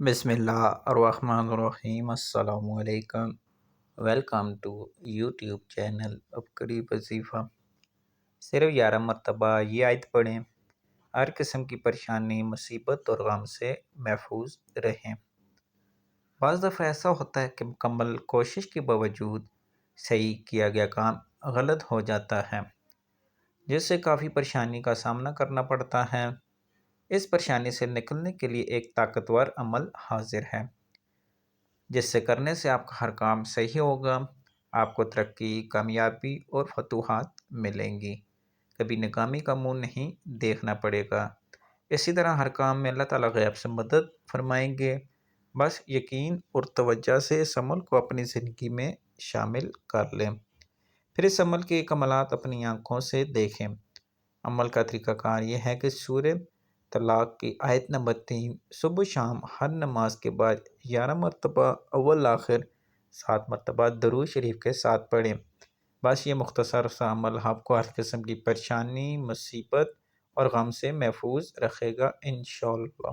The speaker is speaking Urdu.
بسم اللہ الرحمن الرحیم۔ السلام علیکم۔ ویلکم ٹو یوٹیوب چینل عبقری وظیفہ۔ صرف 11 مرتبہ یہ آیت پڑھیں، ہر قسم کی پریشانی، مصیبت اور غم سے محفوظ رہیں۔ بعض دفعہ ایسا ہوتا ہے کہ مکمل کوشش کے باوجود صحیح کیا گیا کام غلط ہو جاتا ہے، جس سے کافی پریشانی کا سامنا کرنا پڑتا ہے۔ اس پریشانی سے نکلنے کے لیے ایک طاقتور عمل حاضر ہے، جس سے کرنے سے آپ کا ہر کام صحیح ہوگا، آپ کو ترقی، کامیابی اور فتوحات ملیں گی، کبھی ناکامی کا منہ نہیں دیکھنا پڑے گا۔ اسی طرح ہر کام میں اللہ تعالیٰ غیب سے مدد فرمائیں گے۔ بس یقین اور توجہ سے اس عمل کو اپنی زندگی میں شامل کر لیں، پھر اس عمل کے کمالات اپنی آنکھوں سے دیکھیں۔ عمل کا طریقہ کار یہ ہے کہ سورہ طلاق کی آیت نمبر 3 صبح شام ہر نماز کے بعد 11 مرتبہ اول آخر 7 مرتبہ درود شریف کے ساتھ پڑھیں۔ بس یہ مختصر سا عمل آپ کو ہر قسم کی پریشانی، مصیبت اور غم سے محفوظ رکھے گا انشاءاللہ۔